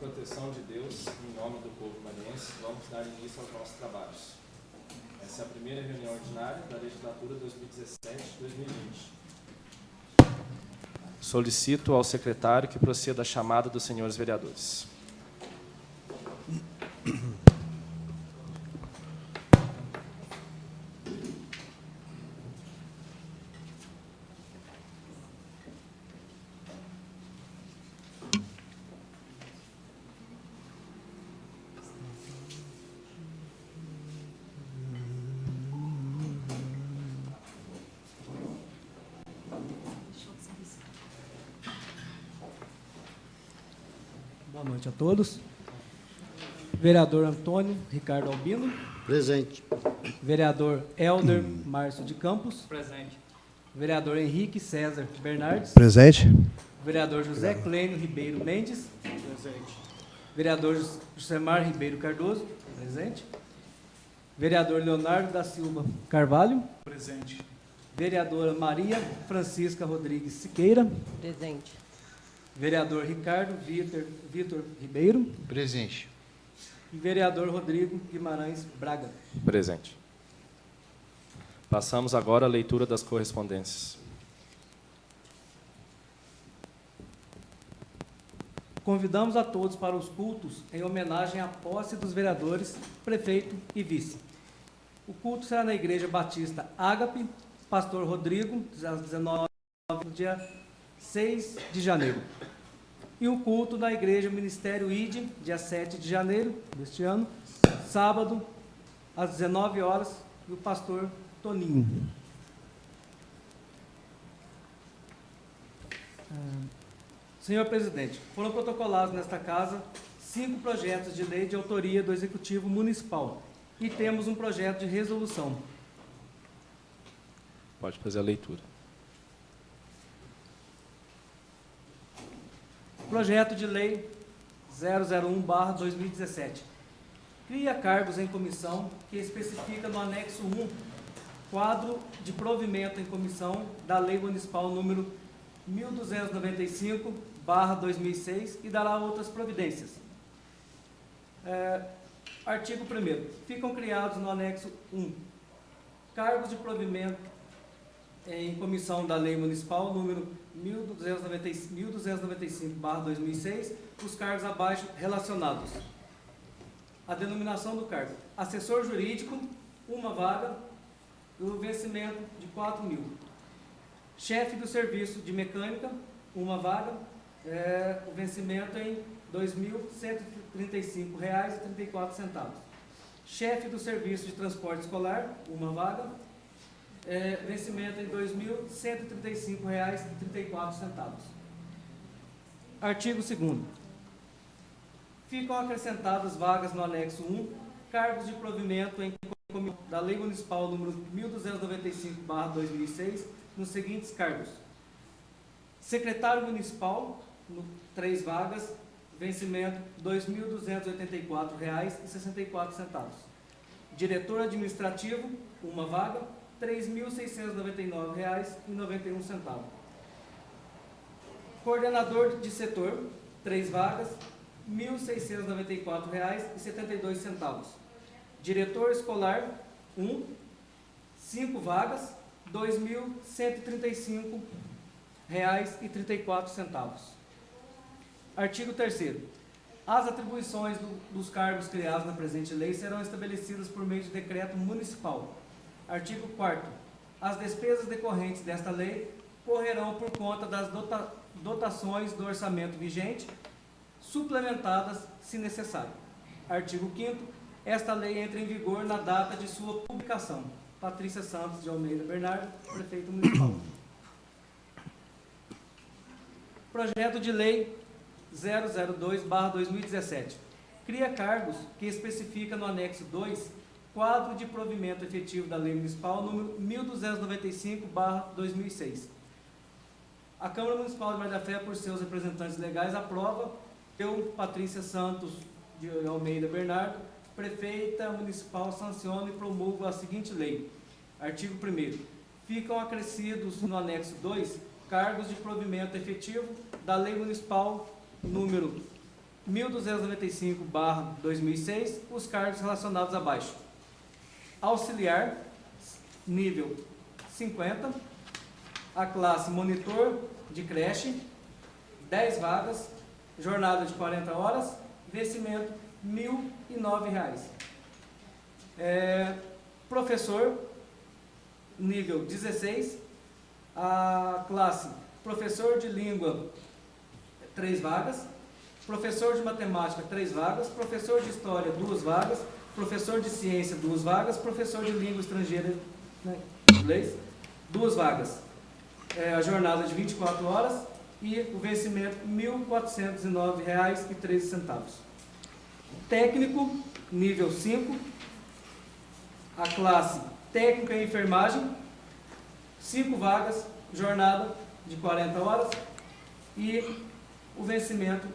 Proteção de Deus, em nome do povo maranhense, vamos dar início aos nossos trabalhos. Essa é a primeira reunião ordinária da legislatura 2017-2020. Solicito ao secretário que proceda à chamada dos senhores vereadores. Boa noite a todos. Vereador Antônio Ricardo Albino. Presente. Vereador Helder Márcio de Campos. Presente. Vereador Henrique César Bernardes. Presente. Vereador José Clênio Ribeiro Mendes. Presente. Vereador Josemar Ribeiro Cardoso. Presente. Vereador Leonardo da Silva Carvalho. Presente. Vereadora Maria Francisca Rodrigues Siqueira. Presente. Vereador Ricardo Vitor Ribeiro. Presente. E vereador Rodrigo Guimarães Braga. Presente. Passamos agora à leitura das correspondências. Convidamos a todos para os cultos em homenagem à posse dos vereadores, prefeito e vice. O culto será na Igreja Batista Ágape, Pastor Rodrigo, às 19 horas, no dia 6 de janeiro. E o culto na Igreja Ministério ID, dia 7 de janeiro deste ano, sábado, às 19 horas, e o pastor Toninho. Senhor presidente, foram protocolados nesta casa 5 projetos de lei de autoria do Executivo Municipal e temos um projeto de resolução. Pode fazer a leitura. Projeto de Lei 001/2017. Cria cargos em comissão que especifica no anexo 1, quadro de provimento em comissão da Lei Municipal número 1295/2006 e dará outras providências. Artigo 1º. Ficam criados no anexo 1 cargos de provimento em comissão da Lei Municipal número 1295/2006, os cargos abaixo relacionados. A denominação do cargo: assessor jurídico, 1 vaga, o vencimento de 4.000. Chefe do serviço de mecânica, 1 vaga, o vencimento em R$ 2.135,34. Chefe do serviço de transporte escolar, 1 vaga, vencimento em R$ 2.135,34. Artigo 2º. Ficam acrescentadas vagas no anexo 1, cargos de provimento em comissão da Lei Municipal número 1295/2006, nos seguintes cargos: secretário municipal, 3 vagas, vencimento R$ 2.284,64. Diretor administrativo, 1 vaga, R$ 3.699,91. Coordenador de setor, 3 vagas, R$ 1.694,72. Diretor escolar, 1, 5 vagas, R$ 2.135,34. Artigo 3º. As atribuições dos cargos criados na presente lei serão estabelecidas por meio de decreto municipal. Artigo 4º. As despesas decorrentes desta lei correrão por conta das dotações do orçamento vigente, suplementadas se necessário. Artigo 5º. Esta lei entra em vigor na data de sua publicação. Patrícia Santos de Almeida Bernardo, Prefeito Municipal. Projeto de Lei 002/2017. Cria cargos que especifica no anexo 2, quadro de provimento efetivo da Lei Municipal número 1295/2006. A Câmara Municipal de Maria da Fé, por seus representantes legais, aprova. Eu, Patrícia Santos de Almeida Bernardo, Prefeita Municipal, sanciono e promulgo a seguinte lei. Artigo 1º. Ficam acrescidos no anexo 2 cargos de provimento efetivo da Lei Municipal número 1295/2006, os cargos relacionados abaixo. Auxiliar, nível 50, a classe monitor de creche, 10 vagas, jornada de 40 horas, vencimento R$ 1.009. Professor, nível 16, a classe professor de língua, 3 vagas, professor de matemática, 3 vagas, professor de história, 2 vagas, professor de ciência, 2 vagas, professor de língua estrangeira, né, inglês, 2 vagas. A jornada de 24 horas e o vencimento R$ 1.409,13. Técnico, nível 5, a classe técnica em enfermagem, 5 vagas, jornada de 40 horas e o vencimento R$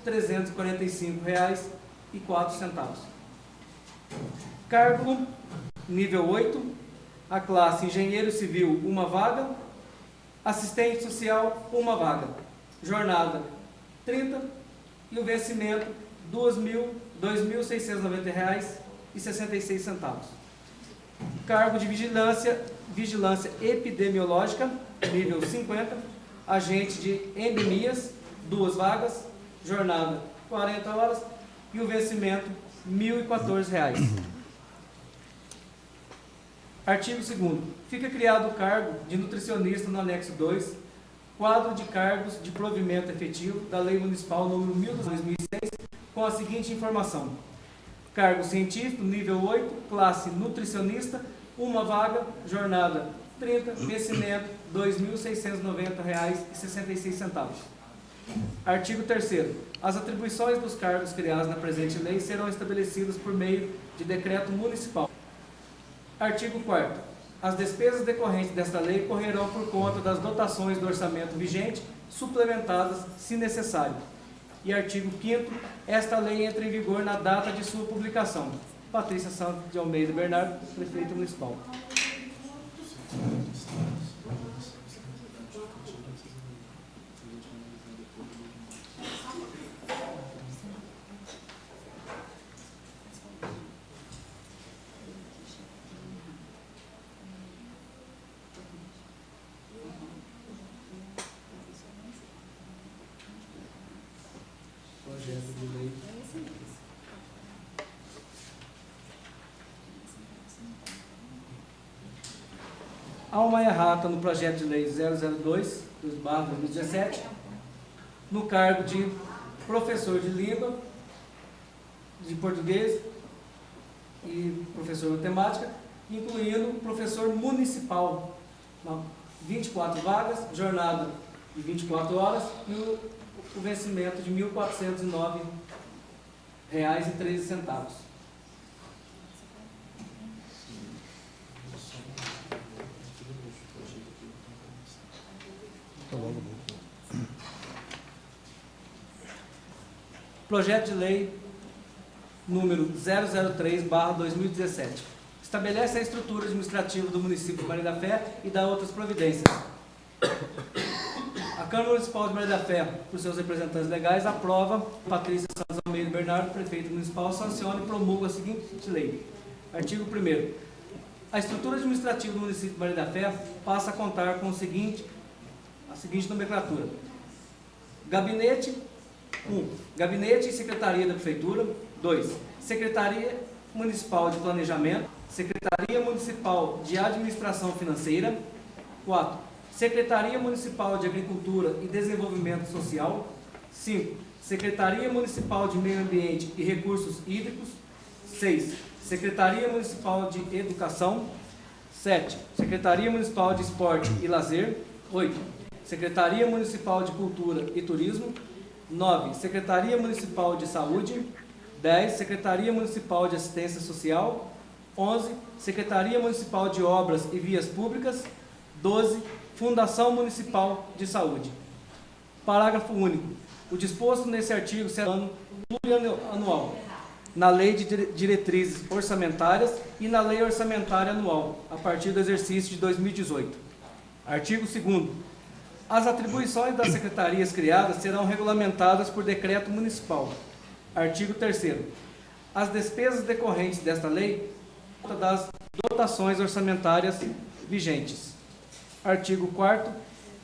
1.345,04. Cargo, nível 8, a classe engenheiro civil, 1 vaga, assistente social, 1 vaga, jornada 30 e o vencimento R$ 2.690,66. Cargo de vigilância epidemiológica, nível 50, agente de endemias, 2 vagas, jornada 40 horas e o vencimento R$ 1.014. Artigo 2º. Fica criado o cargo de nutricionista no anexo 2, quadro de cargos de provimento efetivo da Lei Municipal número 1000/2006, com a seguinte informação. Cargo científico, nível 8, classe nutricionista, 1 vaga, jornada 30, vencimento R$ 2.690,66. Artigo 3º. As atribuições dos cargos criados na presente lei serão estabelecidas por meio de decreto municipal. Artigo 4º. As despesas decorrentes desta lei correrão por conta das dotações do orçamento vigente, suplementadas, se necessário. E artigo 5º. Esta lei entra em vigor na data de sua publicação. Patrícia Santos de Almeida Bernardo, Prefeito Municipal. Projeto de lei. Há uma errata no projeto de lei 002/2017, no cargo de professor de língua, de português e professor de matemática, incluindo professor municipal, 24 vagas, jornada de 24 horas e o vencimento de R$ 1.409,13. Projeto de lei número 003/2017. Estabelece a estrutura administrativa do município de Maria da Fé e dá outras providências. A Câmara Municipal de Maria da Fé, por seus representantes legais, aprova. Patrícia Santos Almeida Bernardo, Prefeito Municipal, sanciona e promulga a seguinte lei. Artigo 1º. A estrutura administrativa do município de Maria da Fé passa a contar com a seguinte nomenclatura. Gabinete 1. Gabinete e Secretaria da Prefeitura. 2. Secretaria Municipal de Planejamento. Secretaria Municipal de Administração Financeira. 4. Secretaria Municipal de Agricultura e Desenvolvimento Social. 5. Secretaria Municipal de Meio Ambiente e Recursos Hídricos. 6. Secretaria Municipal de Educação. 7. Secretaria Municipal de Esporte e Lazer. 8. Secretaria Municipal de Cultura e Turismo. 9. Secretaria Municipal de Saúde. 10. Secretaria Municipal de Assistência Social. 11. Secretaria Municipal de Obras e Vias Públicas. 12. Fundação Municipal de Saúde. Parágrafo único. O disposto nesse artigo será plurianual, na Lei de Diretrizes Orçamentárias e na Lei Orçamentária Anual, a partir do exercício de 2018. Artigo 2º. As atribuições das secretarias criadas serão regulamentadas por decreto municipal. Artigo 3º. As despesas decorrentes desta lei das dotações orçamentárias vigentes. Artigo 4º.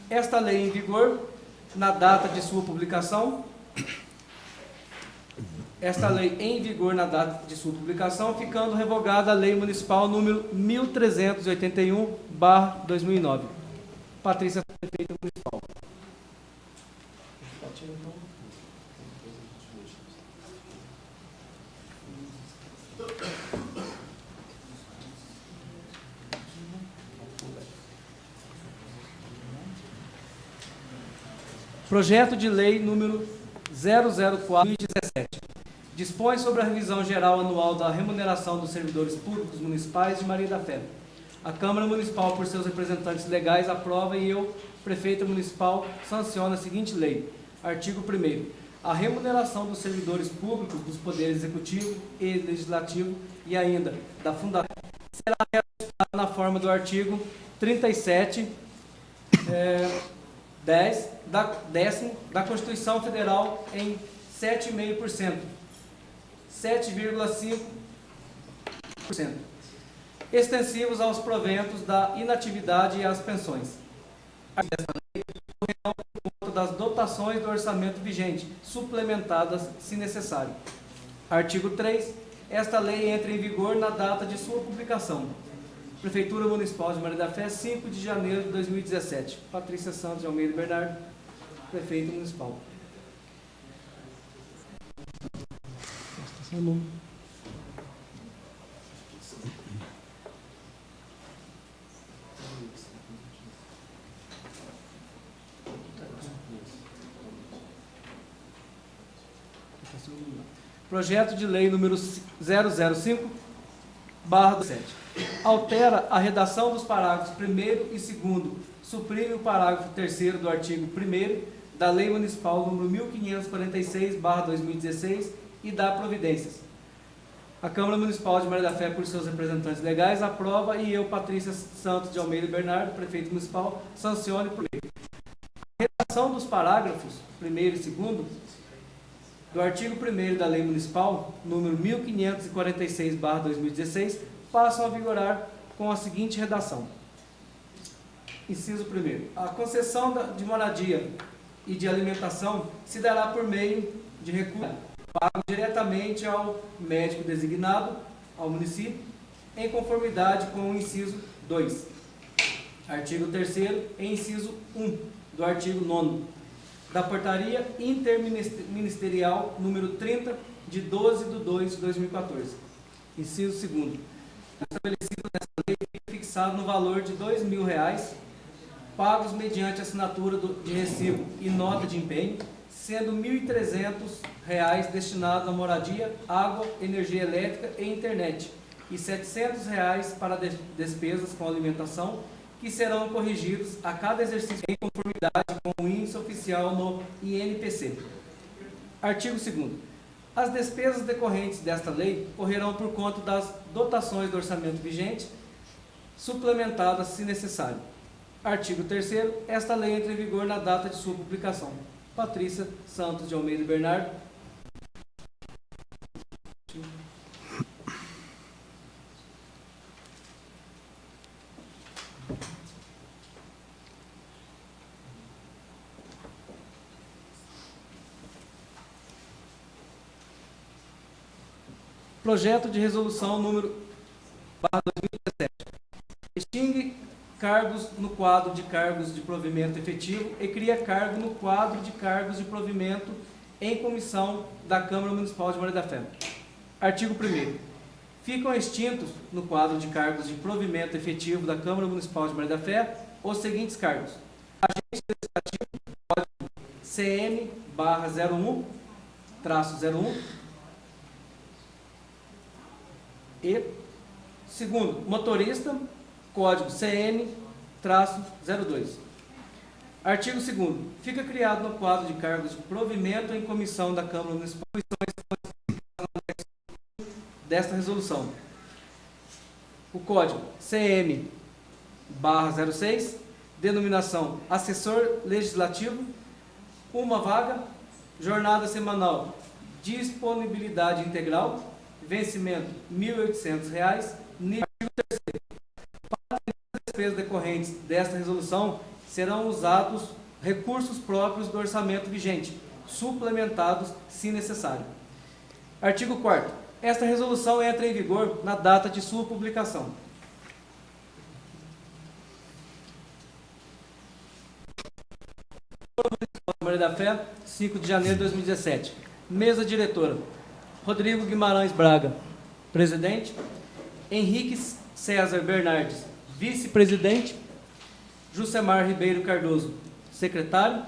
Esta lei em vigor na data de sua publicação. Esta lei em vigor na data de sua publicação, ficando revogada a Lei Municipal número 1381/2009. Patrícia, prefeita municipal. Projeto de Lei número 004/2017. Dispõe sobre a revisão geral anual da remuneração dos servidores públicos municipais de Maria da Fé. A Câmara Municipal, por seus representantes legais, aprova e eu, prefeita municipal, sanciono a seguinte lei. Artigo 1º. A remuneração dos servidores públicos dos poderes executivo e legislativo e ainda da Fundação será reajustada na forma do artigo 37, 10 da Constituição Federal em 7,5%, 7,5%, extensivos aos proventos da inatividade e às pensões. Desta lei correrão por conta das dotações do orçamento vigente, suplementadas se necessário. Artigo 3. Esta lei entra em vigor na data de sua publicação. Prefeitura Municipal de Maria da Fé, 5 de janeiro de 2017. Patrícia Santos de Almeida Bernardo, prefeito municipal. Projeto de Lei número 005/17. Altera a redação dos parágrafos 1º e 2º, suprime o parágrafo 3º do artigo 1º da Lei Municipal número 1546/2016 e dá providências. A Câmara Municipal de Maria da Fé, por seus representantes legais, aprova e eu, Patrícia Santos de Almeida Bernardo, prefeito municipal, sancione por lei. A redação dos parágrafos 1º e 2º do artigo 1º da Lei Municipal número 1546/2016 passam a vigorar com a seguinte redação. Inciso 1º. A concessão de moradia e de alimentação se dará por meio de recurso pago diretamente ao médico designado, ao município, em conformidade com o inciso 2. Artigo 3º e inciso 1 do artigo 9º da Portaria Interministerial número 30, de 12/2/2014. Inciso 2º. Estabelecido nesta lei, fixado no valor de R$ 2.000, pagos mediante assinatura de recibo e nota de empenho, sendo R$ 1.300 destinados à moradia, água, energia elétrica e internet, e R$ 700 para despesas com alimentação, que serão corrigidos a cada exercício em conformidade com o índice oficial no INPC. Artigo 2º. As despesas decorrentes desta lei correrão por conta das dotações do orçamento vigente, suplementadas se necessário. Artigo 3º. Esta lei entra em vigor na data de sua publicação. Patrícia Santos de Almeida Bernardo. Projeto de resolução número 2017. Extingue cargos no quadro de cargos de provimento efetivo e cria cargo no quadro de cargos de provimento em comissão da Câmara Municipal de Maria da Fé. Artigo 1º. Ficam extintos no quadro de cargos de provimento efetivo da Câmara Municipal de Maria da Fé os seguintes cargos: agente legislativo, código CM/01-01, e segundo, motorista, código CM-02. Artigo 2º. Fica criado no quadro de cargos de provimento em comissão da Câmara Municipal desta resolução o código CM/06, denominação assessor legislativo, uma vaga, jornada semanal, disponibilidade integral, vencimento R$ 1.800, nível terceiro. Para as despesas decorrentes desta resolução, serão usados recursos próprios do orçamento vigente, suplementados se necessário. Artigo 4º. Esta resolução entra em vigor na data de sua publicação. Maria da Fé, 5 de janeiro de 2017. Mesa diretora: Rodrigo Guimarães Braga, presidente. Henrique César Bernardes, vice-presidente. Jucemar Ribeiro Cardoso, secretário.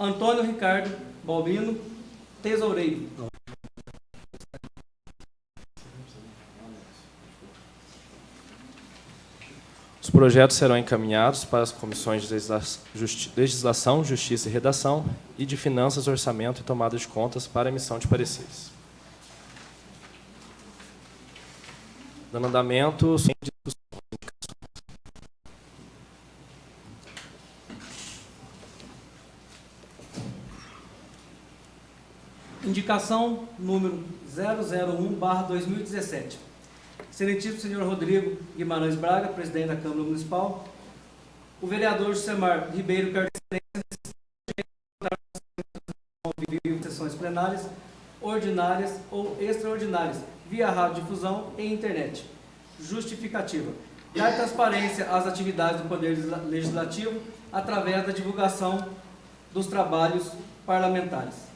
Antônio Ricardo Balbino, tesoureiro. Os projetos serão encaminhados para as comissões de Legislação, Justiça e Redação e de Finanças, Orçamento e Tomada de Contas para emissão de pareceres. Dando andamento, sem discussão. Indicação número 001/2017. Excelentíssimo senhor Rodrigo Guimarães Braga, presidente da Câmara Municipal. O vereador Jucemar Ribeiro Cardoso, sessões plenárias, ordinárias ou extraordinárias, via radiodifusão e internet. Justificativa: dar transparência às atividades do Poder Legislativo através da divulgação dos trabalhos parlamentares.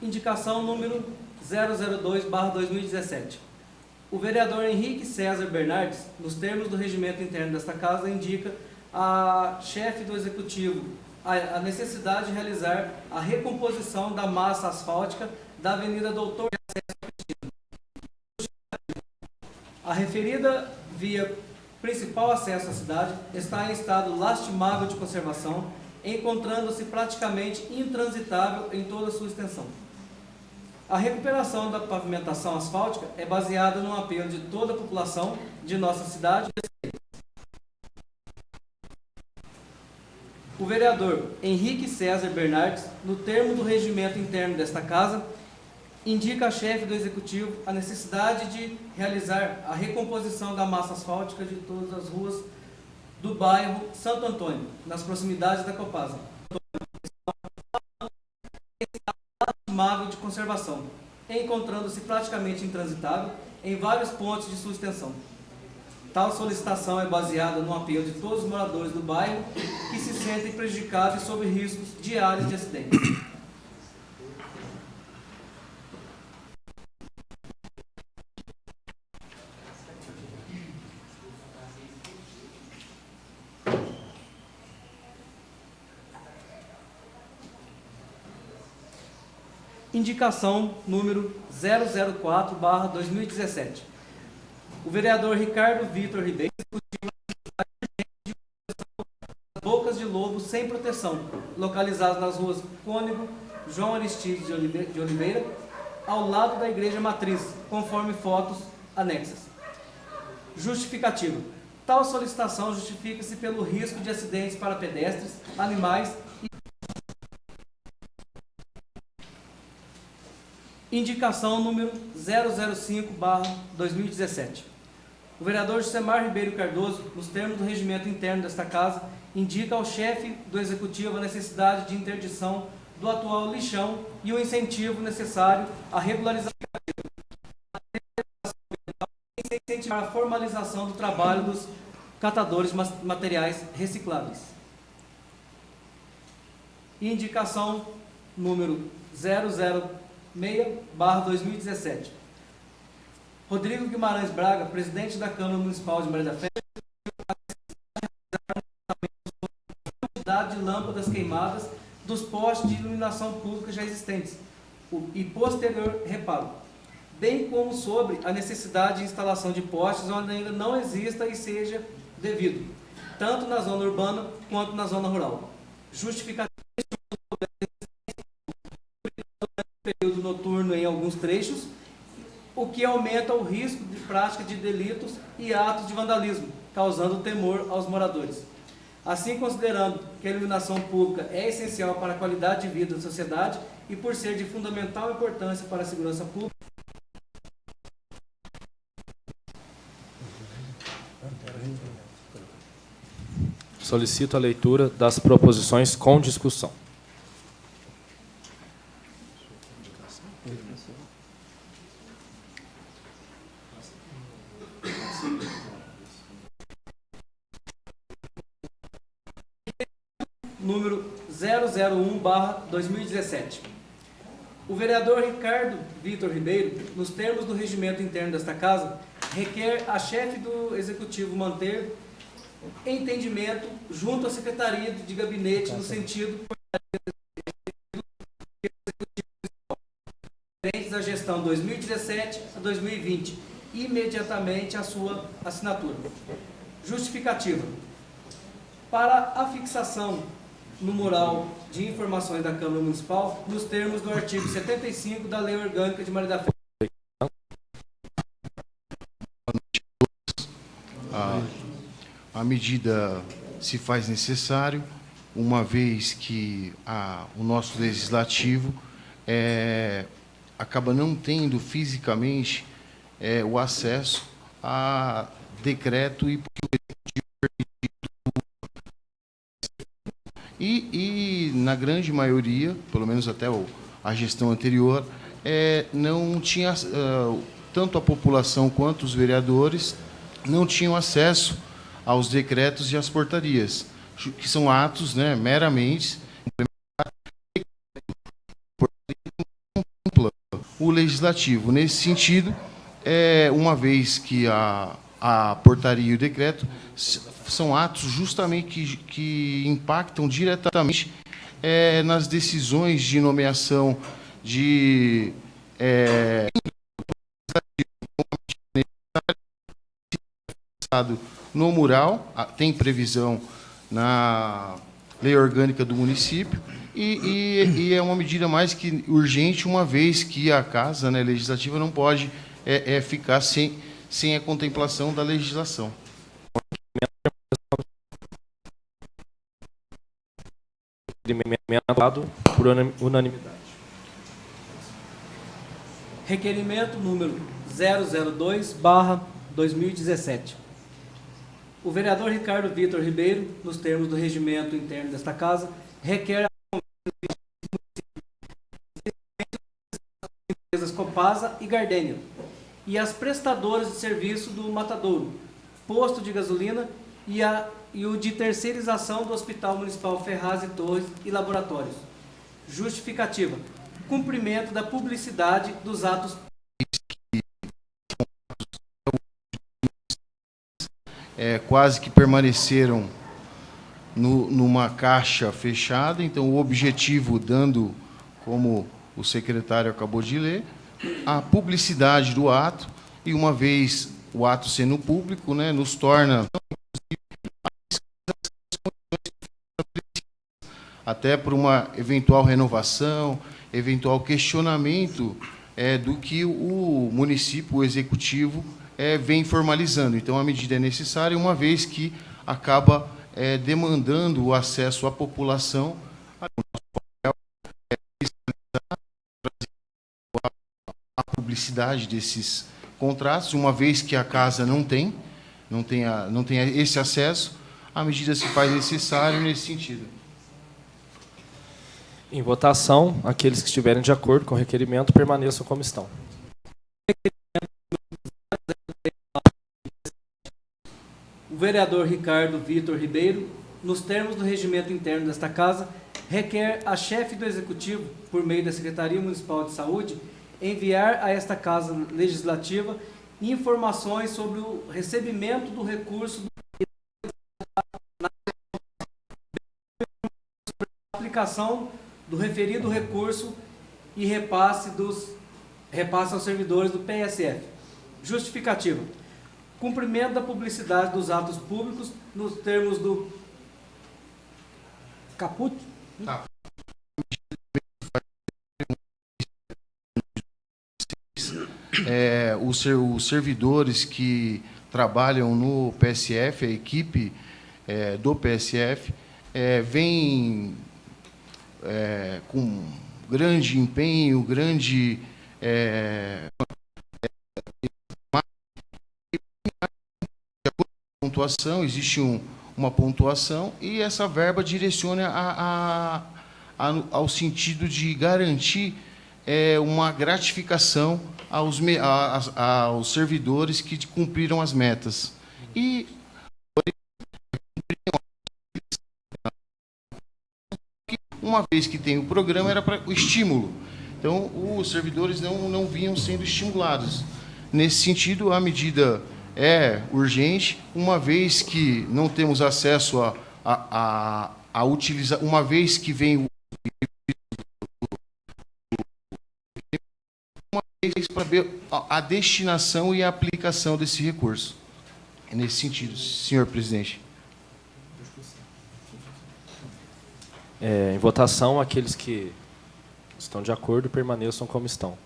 Indicação número 002/2017. O vereador Henrique César Bernardes, nos termos do regimento interno desta Casa, indica a chefe do Executivo a necessidade de realizar a recomposição da massa asfáltica da Avenida Doutor de Acesso. A referida via principal acesso à cidade está em estado lastimável de conservação, encontrando-se praticamente intransitável em toda a sua extensão. A recuperação da pavimentação asfáltica é baseada no apelo de toda a população de nossa cidade. O vereador Henrique César Bernardes, no termo do regimento interno desta Casa, indica a chefe do Executivo a necessidade de realizar a recomposição da massa asfáltica de todas as ruas do bairro Santo Antônio, nas proximidades da Copasa, de conservação, encontrando-se praticamente intransitável em vários pontos de sua extensão. Tal solicitação é baseada no apelo de todos os moradores do bairro que se sentem prejudicados e sob riscos diários de acidentes. Indicação número 004/2017. O vereador Ricardo Vitor Ribeiro discutiu as bocas de lobo sem proteção, localizadas nas ruas Cônego, João Aristides de Oliveira, ao lado da Igreja Matriz, conforme fotos anexas. Justificativa: tal solicitação justifica-se pelo risco de acidentes para pedestres, animais e... Indicação número 005/2017. O vereador Jucemar Ribeiro Cardoso, nos termos do regimento interno desta Casa, indica ao chefe do Executivo a necessidade de interdição do atual lixão e o incentivo necessário à regularização e incentivar a formalização do trabalho dos catadores de materiais recicláveis. Indicação número 006/2017. Rodrigo Guimarães Braga, presidente da Câmara Municipal de Maria da Fé, quantidade de lâmpadas queimadas dos postes de iluminação pública já existentes e posterior reparo, bem como sobre a necessidade de instalação de postes onde ainda não exista e seja devido, tanto na zona urbana quanto na zona rural. Justificativa período noturno em alguns trechos, o que aumenta o risco de prática de delitos e atos de vandalismo, causando temor aos moradores. Assim, considerando que a iluminação pública é essencial para a qualidade de vida da sociedade e por ser de fundamental importância para a segurança pública, solicito a leitura das proposições com discussão. número 001/2017. O vereador Ricardo Vitor Ribeiro, nos termos do regimento interno desta Casa, requer a chefe do Executivo manter entendimento junto à Secretaria de Gabinete no sentido da gestão 2017 a 2020, imediatamente a sua assinatura. Justificativa. Para a fixação no mural de informações da Câmara Municipal, nos termos do artigo 75 da Lei Orgânica de Maria da Fé. A medida se faz necessário, uma vez que o nosso legislativo acaba não tendo fisicamente o acesso a decreto e na grande maioria, pelo menos até a gestão anterior, não tinha, tanto a população quanto os vereadores não tinham acesso aos decretos e às portarias, que são atos, né, meramente o legislativo. Nesse sentido, uma vez que a portaria e o decreto são atos justamente que impactam diretamente nas decisões de nomeação de no mural, tem previsão na lei orgânica do município e é uma medida mais que urgente, uma vez que a Casa, né, Legislativa não pode ficar sem a contemplação da legislação. Requerimento por unanimidade. Requerimento número 002/2017. O vereador Ricardo Vitor Ribeiro, nos termos do regimento interno desta Casa, requer as empresas Copasa e Gardênia e as prestadoras de serviço do Matadouro, posto de gasolina e o de terceirização do Hospital Municipal Ferraz e Torres e laboratórios. Justificativa. Cumprimento da publicidade dos atos quase que permaneceram numa caixa fechada. Então, o objetivo, dando, como o secretário acabou de ler, a publicidade do ato, e uma vez o ato sendo público, né, nos torna até por uma eventual renovação, eventual questionamento do que o município, o executivo, vem formalizando. Então, a medida é necessária, uma vez que acaba demandando o acesso à população a publicidade desses contratos, uma vez que a Casa não tem esse acesso, a medida se faz necessária nesse sentido. Em votação, aqueles que estiverem de acordo com o requerimento permaneçam como estão. O vereador Ricardo Vitor Ribeiro, nos termos do regimento interno desta Casa, requer a chefe do Executivo, por meio da Secretaria Municipal de Saúde, enviar a esta Casa Legislativa informações sobre o recebimento do recurso na aplicação do referido recurso e repasse aos servidores do PSF. Justificativa. Cumprimento da publicidade dos atos públicos nos termos do caput. Tá. Os servidores que trabalham no PSF, a equipe do PSF, vem com grande empenho, grande pontuação, existe uma pontuação e essa verba direciona ao sentido de garantir uma gratificação aos servidores que cumpriram as metas. E uma vez que tem o programa, era para o estímulo. Então, os servidores não vinham sendo estimulados. Nesse sentido, a medida é urgente, uma vez que não temos acesso a utilizar, uma vez que vem uma vez para ver a destinação e a aplicação desse recurso. É nesse sentido, senhor presidente. Em votação, aqueles que estão de acordo permaneçam como estão.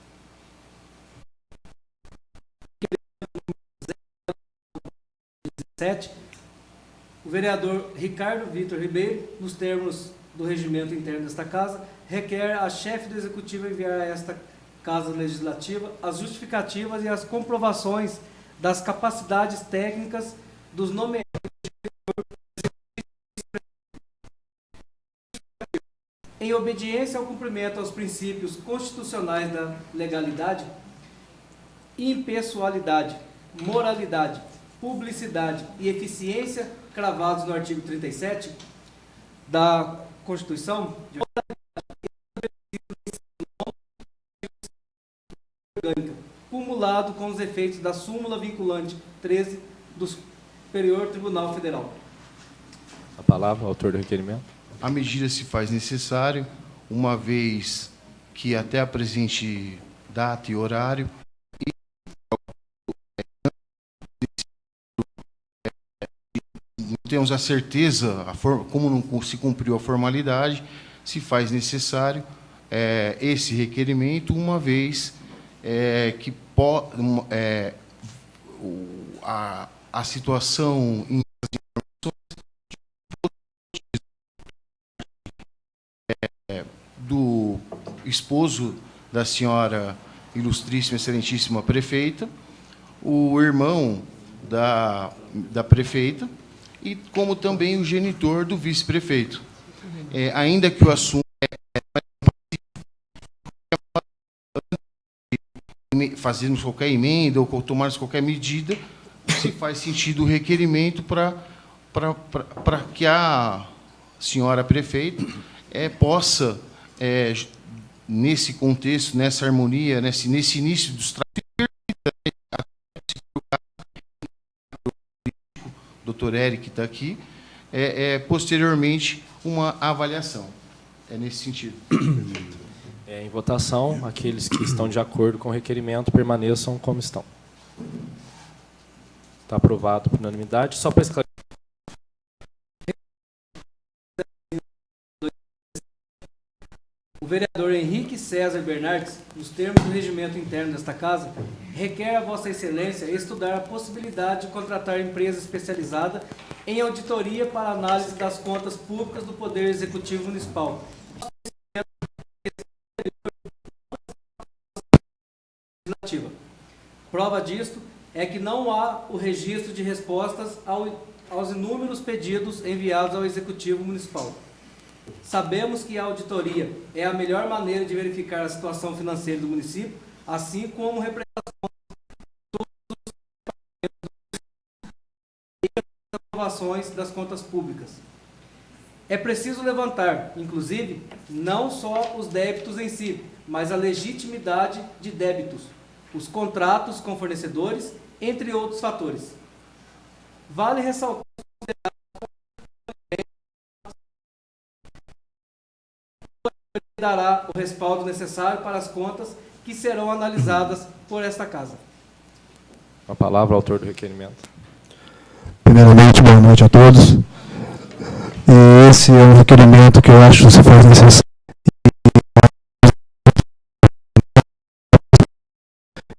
O vereador Ricardo Vitor Ribeiro, nos termos do regimento interno desta Casa, requer a chefe do Executivo enviar a esta Casa Legislativa as justificativas e as comprovações das capacidades técnicas dos nomeados em obediência ao cumprimento aos princípios constitucionais da legalidade, impessoalidade, moralidade, publicidade e eficiência cravados no artigo 37 da Constituição, cumulado com os efeitos da súmula vinculante 13 do Superior Tribunal Federal. A palavra, autor do requerimento. A medida se faz necessário, uma vez que até a presente data e horário, não temos a certeza, como não se cumpriu a formalidade, se faz necessário esse requerimento, uma vez que a situação do esposo da senhora ilustríssima, excelentíssima prefeita, o irmão da prefeita e como também o genitor do vice-prefeito. Ainda que o assunto fazermos qualquer emenda ou tomarmos qualquer medida, se faz sentido o requerimento para que a senhora prefeita possa, nesse contexto, nessa harmonia, nesse início dos trabalhos, o doutor Eric está aqui, posteriormente uma avaliação. É nesse sentido. Em votação, aqueles que estão de acordo com o requerimento permaneçam como estão. Está aprovado por unanimidade. Só para esclarecer. O vereador Henrique César Bernardes, nos termos do regimento interno desta Casa, requer a Vossa Excelência estudar a possibilidade de contratar empresa especializada em auditoria para análise das contas públicas do Poder Executivo Municipal. Prova disto é que não há o registro de respostas aos inúmeros pedidos enviados ao Executivo Municipal. Sabemos que a auditoria é a melhor maneira de verificar a situação financeira do município, assim como representações e aprovações das contas públicas. É preciso levantar, inclusive, não só os débitos em si, mas a legitimidade de débitos, os contratos com fornecedores, entre outros fatores. Vale ressaltar que dará o respaldo necessário para as contas que serão analisadas por esta Casa. A palavra ao autor do requerimento. Primeiramente, boa noite a todos. E esse é um requerimento que eu acho que se faz necessário.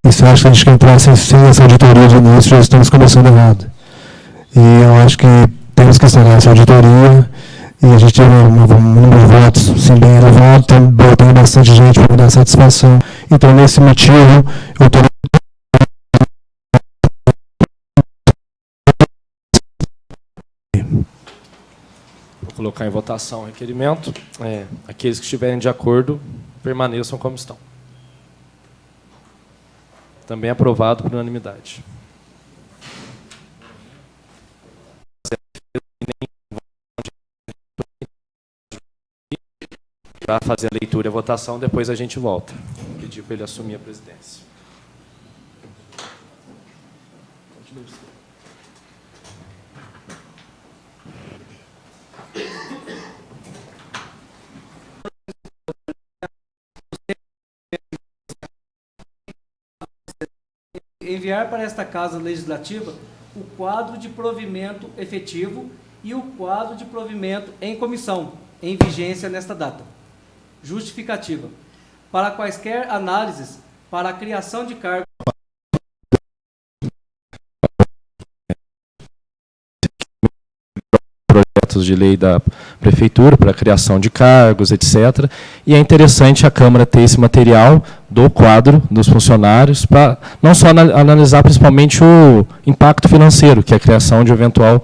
E se acha que a gente quer entrar sem essa auditoria de início, já estamos começando errado. E eu acho que temos que instalar essa auditoria. E a gente teve um número de votos sim, bem elevado, tem bastante gente para dar satisfação. Então, nesse motivo, eu estou... Vou colocar em votação o requerimento. Aqueles que estiverem de acordo, permaneçam como estão. Também aprovado por unanimidade. Para fazer a leitura e a votação, depois a gente volta. Vou pedir para ele assumir a presidência. Enviar para esta Casa Legislativa o quadro de provimento efetivo e o quadro de provimento em comissão, em vigência nesta data. Justificativa. Para quaisquer análises para a criação de cargos projetos de lei da Prefeitura para a criação de cargos, etc. E é interessante a Câmara ter esse material do quadro dos funcionários para não só analisar principalmente o impacto financeiro, que é a criação de eventual...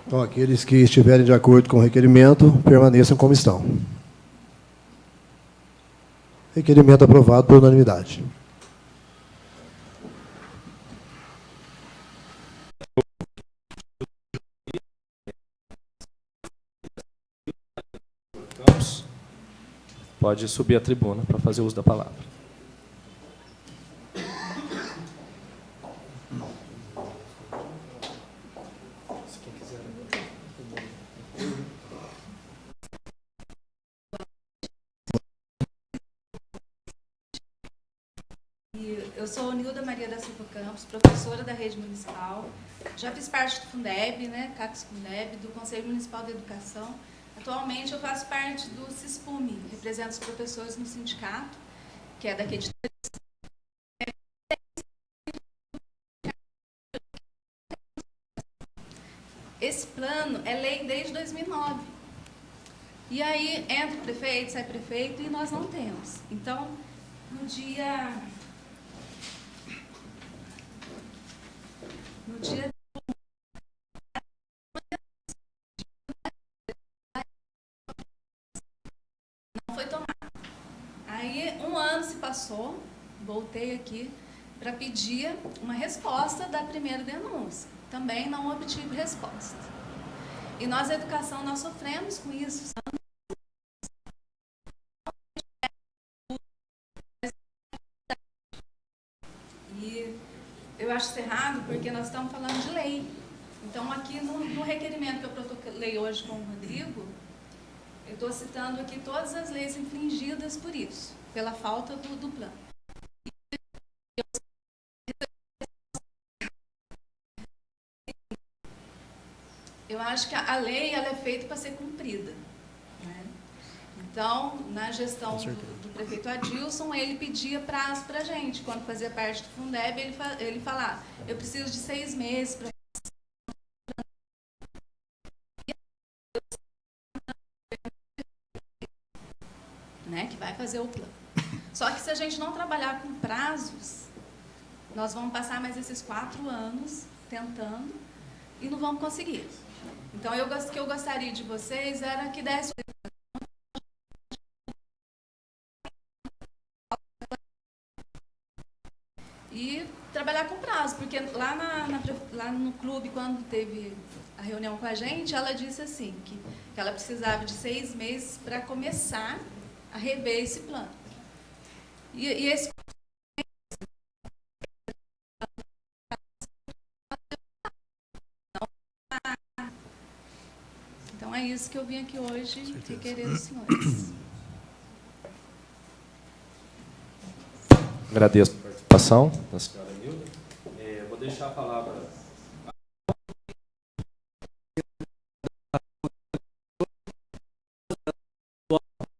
Então, aqueles que estiverem de acordo com o requerimento, permaneçam como estão. Requerimento aprovado por unanimidade. Pode subir à tribuna para fazer uso da palavra. Eu sou Nilda Maria da Silva Campos, professora da rede municipal. Já fiz parte do Fundeb, CACS Fundeb, do Conselho Municipal de Educação. Atualmente eu faço parte do CISPUME, represento os professores no sindicato, que é daqui de... Esse plano é lei desde 2009. E aí entra o prefeito, sai prefeito e nós não temos. Então, no dia não foi tomado. Aí um ano se passou, voltei aqui para pedir uma resposta da primeira denúncia. Também não obtive resposta. E nós, a educação, nós sofremos com isso. E eu acho isso errado porque nós estamos falando de lei. Então, aqui no requerimento que eu protocolei hoje com o Rodrigo, eu estou citando aqui todas as leis infringidas por isso, pela falta do plano. Eu acho que a lei ela é feita para ser cumprida. Então, na gestão do prefeito Adilson, ele pedia prazo para a gente. Quando fazia parte do Fundeb, ele falava, eu preciso de 6 meses para... que vai fazer o plano. Só que se a gente não trabalhar com prazos, nós vamos passar mais esses 4 anos tentando e não vamos conseguir. Então, o que eu gostaria de vocês era que desse e trabalhar com prazo, porque lá no clube, quando teve a reunião com a gente, ela disse assim, que ela precisava de 6 meses para começar a rever esse plano. E esse então é isso que eu vim aqui hoje requerer dos senhores. Agradeço a participação da senhora Nilda. Vou deixar a palavra.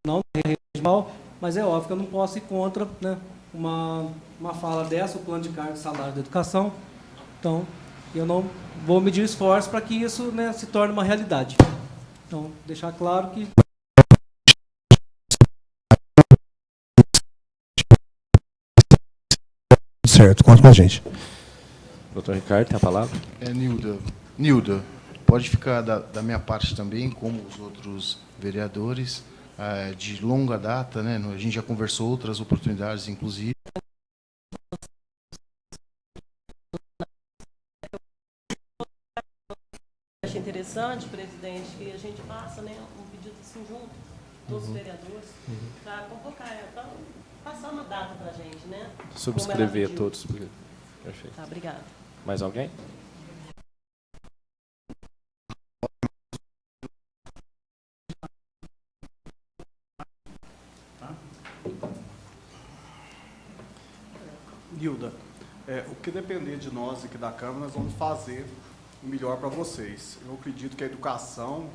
Não regional, mas é óbvio que eu não posso ir contra, né, uma fala dessa, o plano de cargo e salário da educação. Então, eu não vou medir esforço para que isso, né, se torne uma realidade. Então, deixar claro que... Certo, conta com a gente. Doutor Ricardo, tem a palavra? Nilda, pode ficar da minha parte também, como os outros vereadores, de longa data, né? A gente já conversou outras oportunidades, inclusive. Acho interessante, presidente, que a gente faça, né, um pedido assim junto, todos os vereadores, para convocar, para passar uma data para a gente, né? Subscrever todos. Perfeito. Tá, obrigada. Mais alguém? Nilda, o que depender de nós aqui da Câmara, nós vamos fazer o melhor para vocês. Eu acredito que a educação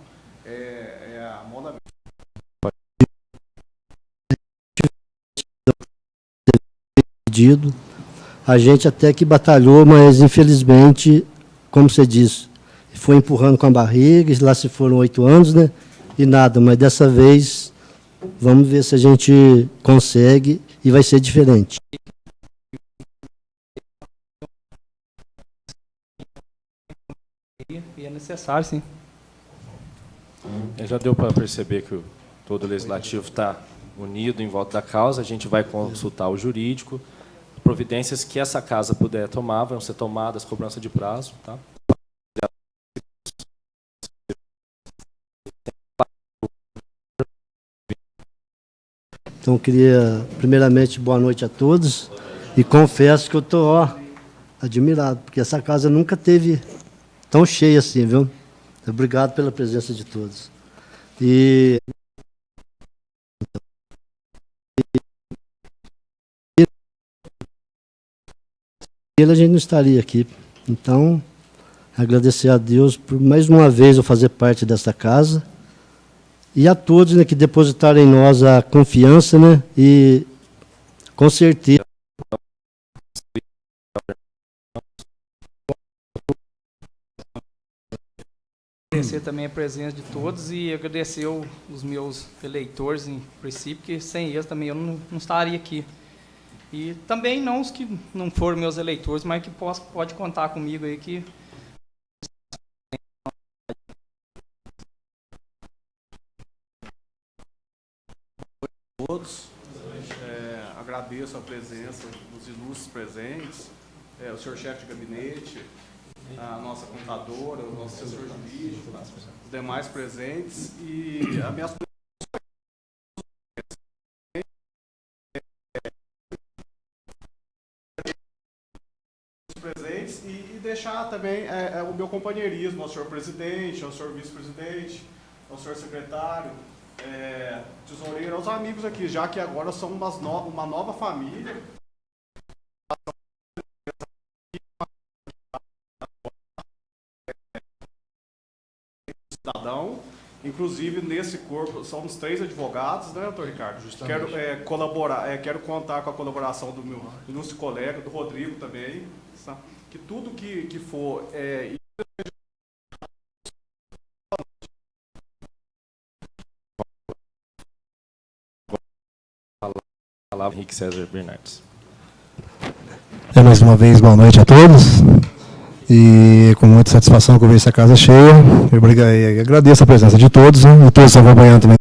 é a mão da... Pedido. A gente até que batalhou, mas infelizmente, como você disse, foi empurrando com a barriga, lá se foram 8 anos, né? E nada, mas dessa vez vamos ver se a gente consegue e vai ser diferente. E é necessário, sim. Já deu para perceber que todo o Legislativo está unido em volta da causa. A gente vai consultar o jurídico. Providências que essa casa puder tomar vão ser tomadas, cobrança de prazo. Tá? Então, eu queria, primeiramente, boa noite a todos. E confesso que eu estou admirado, porque essa casa nunca teve tão cheia assim, viu? Obrigado pela presença de todos. E a gente não estaria aqui. Então, agradecer a Deus por mais uma vez eu fazer parte dessa casa e a todos, né, que depositaram em nós a confiança, né, e com certeza Agradecer também a presença de todos e agradecer os meus eleitores, em princípio, porque sem eles também eu não estaria aqui. E também não os que não foram meus eleitores, mas que pode contar comigo aí que... Todos, agradeço a presença dos ilustres presentes, o senhor chefe de gabinete, a nossa contadora, o nosso assessor jurídico, os demais presentes e as minhas presentes e deixar também o meu companheirismo ao senhor presidente, ao senhor vice-presidente, ao senhor secretário, tesoureiro, aos amigos aqui, já que agora somos uma nova família. Cidadão, inclusive nesse corpo somos 3 advogados, né, doutor Ricardo? Justamente. Quero colaborar, quero contar com a colaboração do nosso colega, do Rodrigo também, tá? Que tudo que for Palavra Henrique César Bernardes. deixar mais uma vez boa noite a todos. E com muita satisfação que eu vejo essa casa cheia. Eu agradeço a presença de todos, né, e todos acompanhando também.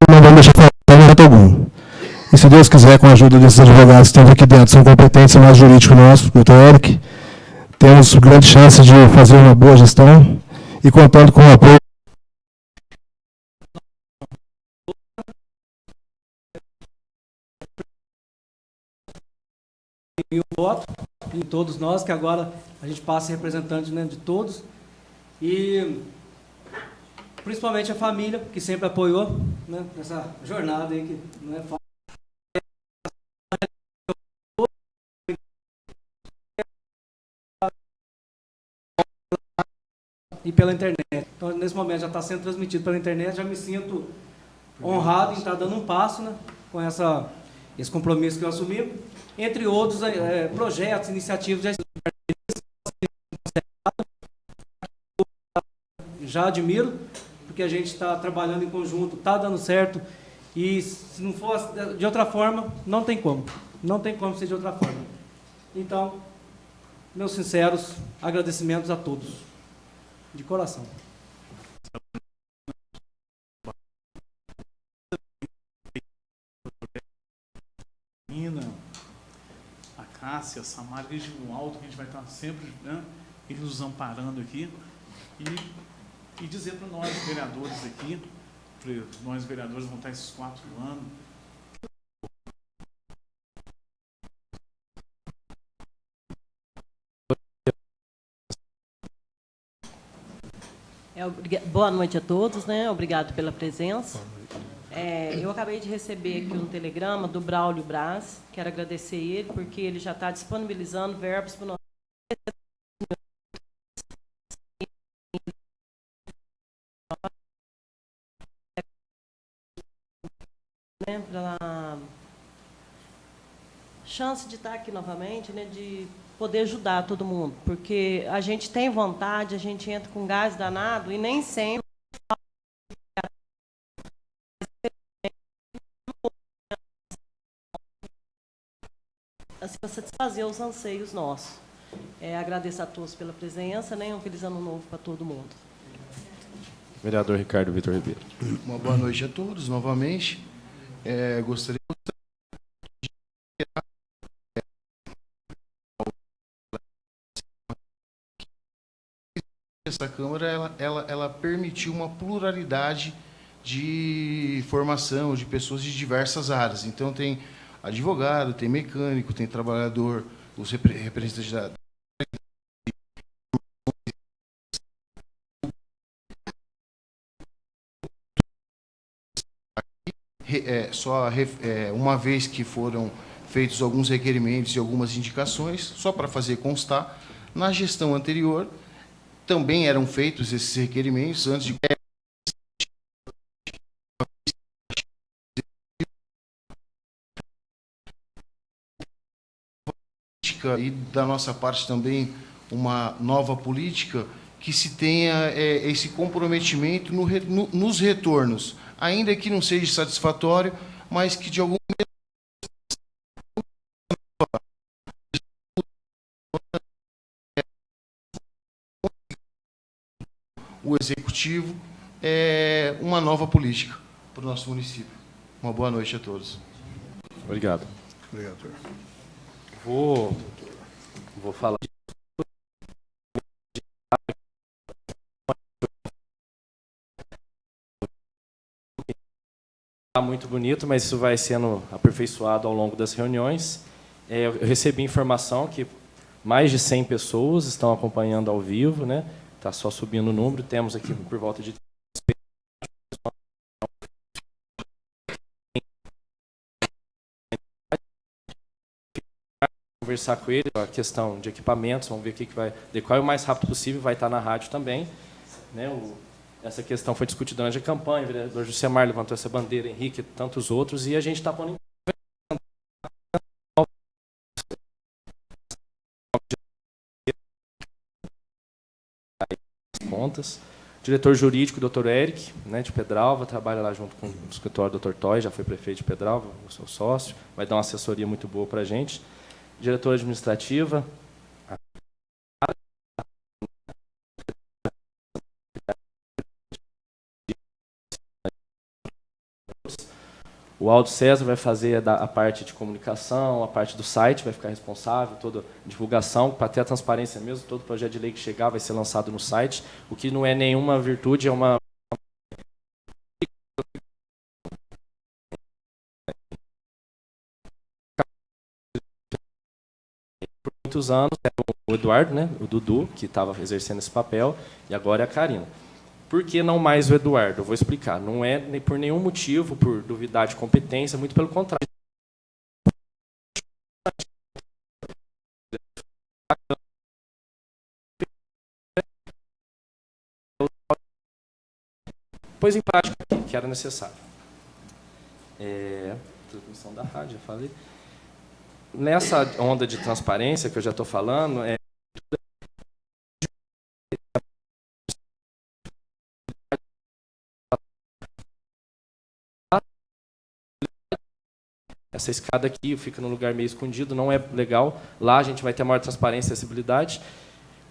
Não vamos deixar falar em momento algum. E se Deus quiser, com a ajuda desses advogados que estão aqui dentro, são competentes no nosso jurídico nosso, o doutor Eric, temos grande chance de fazer uma boa gestão e contando com o apoio. E o voto em todos nós, que agora a gente passa representante, né, de todos. E principalmente a família, que sempre apoiou, né, nessa jornada aí, que não é fácil. E pela internet. Então, nesse momento, já está sendo transmitido pela internet, já me sinto honrado em estar dando um passo, né, com esse compromisso que eu assumi, entre outros projetos, iniciativas, já admiro, porque a gente está trabalhando em conjunto, está dando certo, e se não for de outra forma, não tem como ser de outra forma. Então, meus sinceros agradecimentos a todos, de coração. A Cássia, a Samara, Região Alto, que a gente vai estar sempre, né, eles nos amparando aqui, e dizer para nós, vereadores aqui, nós vereadores vão estar esses 4 anos, Boa noite a todos, né? Obrigado pela presença. Eu acabei de receber aqui um telegrama do Braulio Braz, quero agradecer ele, porque ele já está disponibilizando verbos para o nosso... Né, para chance de estar aqui novamente, né, de poder ajudar todo mundo, porque a gente tem vontade, a gente entra com gás danado e nem sempre assim, para satisfazer os anseios nossos. Agradeço a todos pela presença, né, um feliz ano novo para todo mundo. Vereador Ricardo Vitor Ribeiro. Uma boa noite a todos, novamente. Gostaria de essa Câmara ela permitiu uma pluralidade de formação de pessoas de diversas áreas. Então, tem advogado, tem mecânico, tem trabalhador, os representantes da uma vez que foram feitos alguns requerimentos e algumas indicações, só para fazer constar, na gestão anterior também eram feitos esses requerimentos antes de e da nossa parte também uma nova política que se tenha esse comprometimento nos retornos, ainda que não seja satisfatório, mas que de algum o executivo uma nova política para o nosso município. Uma boa noite a todos. Obrigado. Obrigado, doutor. Vou falar. Muito bonito, mas isso vai sendo aperfeiçoado ao longo das reuniões. Eu recebi informação que mais de 100 pessoas estão acompanhando ao vivo, né? Está só subindo o número. Temos aqui por volta de conversar com ele a questão de equipamentos, vamos ver o que vai decorar o mais rápido possível, vai estar na rádio também, né? Essa questão foi discutida durante a campanha, o vereador Jusemar levantou essa bandeira, Henrique e tantos outros, e a gente está pondo contas. Diretor jurídico, Dr. Eric, né, de Pedralva, trabalha lá junto com o escritório do Dr. Toy, já foi prefeito de Pedralva, o seu sócio, vai dar uma assessoria muito boa para a gente. Diretora administrativa, o Aldo César vai fazer a parte de comunicação, a parte do site, vai ficar responsável, toda a divulgação, para ter a transparência mesmo, todo projeto de lei que chegar vai ser lançado no site, o que não é nenhuma virtude, é uma... Por muitos anos, era o Eduardo, né, o Dudu, que estava exercendo esse papel, e agora é a Karina. Por que não mais o Eduardo? Eu vou explicar. Não é por nenhum motivo, por duvidar de competência, muito pelo contrário. Pôs em prática o que era necessário. Transmissão da rádio, já falei. Nessa onda de transparência que eu já estou falando, essa escada aqui fica num lugar meio escondido, não é legal. Lá a gente vai ter maior transparência e acessibilidade.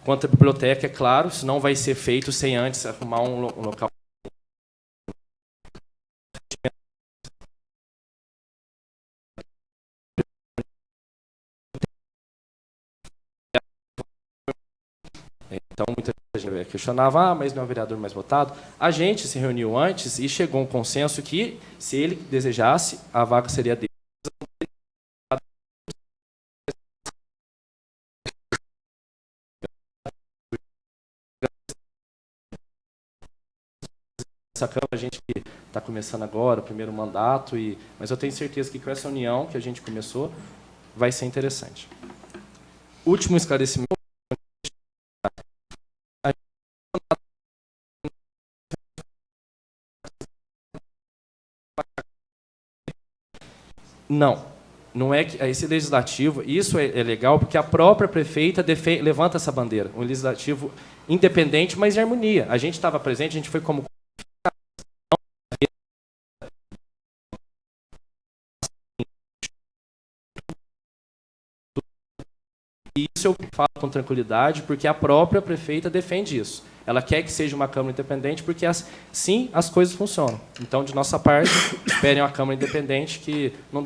Quanto à biblioteca, é claro, isso não vai ser feito sem antes arrumar um local. Então, muita gente questionava, mas não é o vereador mais votado. A gente se reuniu antes e chegou a um consenso que, se ele desejasse, a vaga seria dele. Essa Câmara, a gente que está começando agora, o primeiro mandato, mas eu tenho certeza que com essa união que a gente começou, vai ser interessante. Último esclarecimento. Não é que esse legislativo, isso é legal porque a própria prefeita levanta essa bandeira, um legislativo independente, mas em harmonia. A gente estava presente, a gente foi como e isso eu falo com tranquilidade porque a própria prefeita defende isso. Ela quer que seja uma Câmara independente porque assim as coisas funcionam. Então, de nossa parte, esperem uma Câmara independente que não